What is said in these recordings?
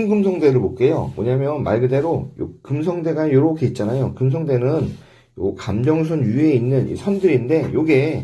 금성대를 볼게요. 뭐냐면 말 그대로 요 금성대가 요렇게 있잖아요. 금성대는 요 감정선 위에 있는 이 선들인데 요게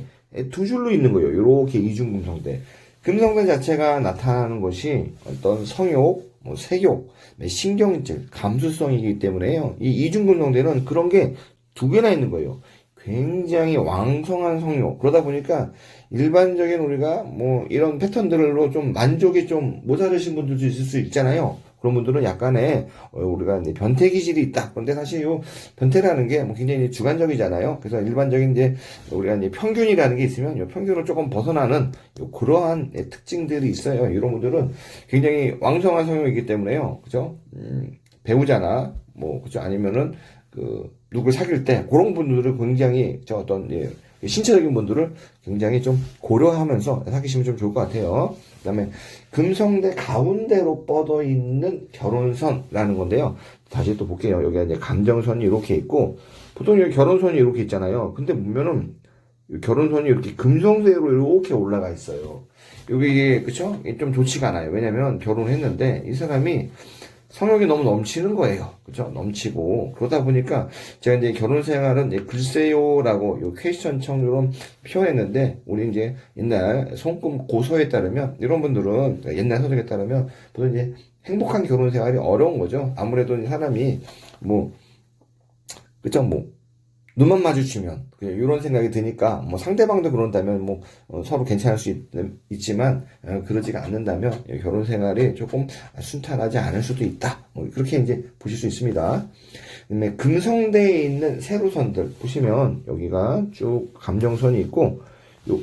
두 줄로 있는 거예요. 요렇게 이중금성대. 금성대 자체가 나타나는 것이 어떤 성욕, 뭐 색욕, 신경질, 감수성이기 때문에요. 이 이중금성대는 그런 게 두 개나 있는 거예요. 굉장히 왕성한 성욕. 그러다 보니까 일반적인 우리가 뭐 이런 패턴들로 좀 만족이 좀 모자르신 분들도 있을 수 있잖아요. 그런 분들은 약간의 우리가 이제 변태 기질이 있다. 그런데 사실 요 변태라는 게 뭐 굉장히 주관적이잖아요. 그래서 일반적인 이제 우리가 이제 평균이라는 게 있으면 요 평균을 조금 벗어나는 요 그러한 특징들이 있어요. 이런 분들은 굉장히 왕성한 성욕이기 때문에요. 그죠? 배우자나 뭐 그죠? 아니면은 누굴 사귈 때 그런 분들을 굉장히 저 어떤 신체적인 분들을 굉장히 좀 고려하면서 사귀시면 좀 좋을 것 같아요. 그 다음에 금성대 가운데로 뻗어 있는 결혼선라는 건데요. 다시 또 볼게요. 여기가 이제 감정선이 이렇게 있고 보통 여기 결혼선이 이렇게 있잖아요. 근데 보면은 결혼선이 이렇게 금성대로 이렇게 올라가 있어요. 여기 그쵸? 좀 좋지가 않아요. 왜냐면 결혼했는데 이 사람이 성욕이 너무 넘치는 거예요. 그죠? 넘치고. 그러다 보니까 제가 이제 결혼 생활은 이제 글쎄요라고 요 퀘스천처럼 표현했는데, 우리 이제 옛날 손금 고서에 따르면, 이런 분들은 옛날 서적에 따르면 보통 이제 행복한 결혼 생활이 어려운 거죠. 아무래도 사람이 뭐, 그죠? 뭐, 눈만 마주치면 이런 생각이 드니까 뭐 상대방도 그런다면 뭐 서로 괜찮을 수 있지만 그러지가 않는다면 결혼 생활이 조금 순탄하지 않을 수도 있다. 뭐 그렇게 이제 보실 수 있습니다. 그다음에 금성대에 있는 세로선들 보시면 여기가 쭉 감정선이 있고 요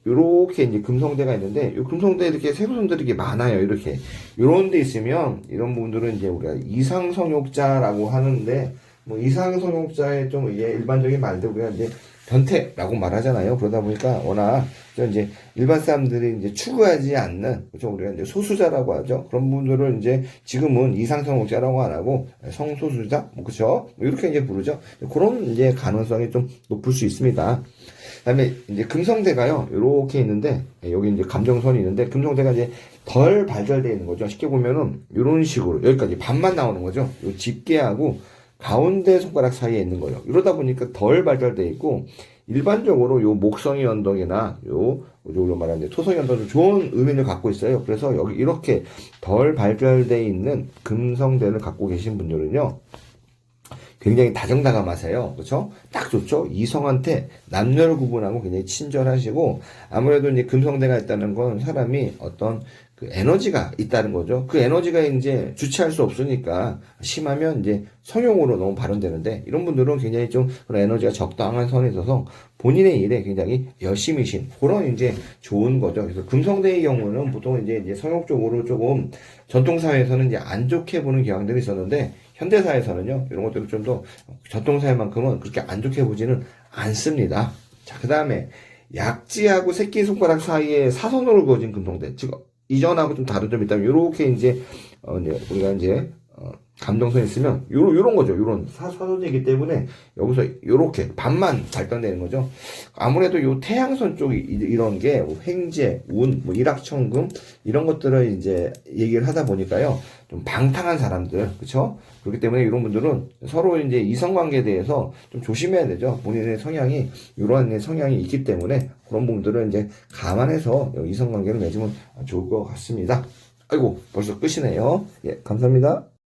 요렇게 이제 금성대가 있는데 요 금성대에 이렇게 세로선들이 이렇게 많아요. 이렇게 요런 데 있으면 이런 분들은 이제 우리가 이상성욕자라고 하는데 뭐 이상성욕자의 좀 이게 일반적인 말들 우리가 이제 변태라고 말하잖아요. 그러다 보니까 워낙 이제 일반 사람들이 이제 추구하지 않는 그죠 우리가 이제 소수자라고 하죠. 그런 분들을 이제 지금은 이상성욕자라고 안 하고 성소수자 뭐 그죠 뭐 이렇게 이제 부르죠. 그런 이제 가능성이 좀 높을 수 있습니다. 그다음에 이제 금성대가요 이렇게 있는데 여기 이제 감정선이 있는데 금성대가 이제 덜 발달되어 있는 거죠. 쉽게 보면은 이런 식으로 여기까지 반만 나오는 거죠. 요 집게하고 가운데 손가락 사이에 있는 거예요. 이러다 보니까 덜 발달되어 있고 일반적으로 요 목성이 언덕이나 요로 말하는 토성이 언덕은 좋은 의미를 갖고 있어요. 그래서 여기 이렇게 덜 발달되어 있는 금성대를 갖고 계신 분들은요. 굉장히 다정다감하세요. 그렇죠? 딱 좋죠? 이성한테 남녀를 구분하고 굉장히 친절하시고 아무래도 이제 금성대가 있다는 건 사람이 어떤 그 에너지가 있다는 거죠. 그 에너지가 이제 주체할 수 없으니까 심하면 이제 성욕으로 너무 발현되는데 이런 분들은 굉장히 좀 그런 에너지가 적당한 선에 있어서 본인의 일에 굉장히 열심히신 그런 이제 좋은 거죠. 그래서 금성대의 경우는 보통 이제 성욕적으로 조금 전통사회에서는 이제 안 좋게 보는 경향들이 있었는데 현대사에서는요, 이런 것들을 좀 더 전통사회만큼은 그렇게 안 좋게 보지는 않습니다. 자, 그 다음에 약지하고 새끼손가락 사이에 사선으로 그어진 금성대. 즉, 이전하고 좀 다른 점이 있다면, 요렇게 이제 우리가 이제, 감정선이 있으면, 요런 거죠. 요런 사선이기 때문에, 여기서 요렇게 반만 발달되는 거죠. 아무래도 요 태양선 쪽이 이런 게, 뭐 횡재, 운, 뭐 일확천금, 이런 것들을 이제 얘기를 하다 보니까요. 좀 방탕한 사람들, 그쵸? 그렇기 때문에 이런 분들은 서로 이제 이성관계에 대해서 좀 조심해야 되죠. 본인의 성향이, 이러한 성향이 있기 때문에 그런 분들은 이제 감안해서 이성관계를 맺으면 좋을 것 같습니다. 아이고, 벌써 끝이네요. 예, 감사합니다.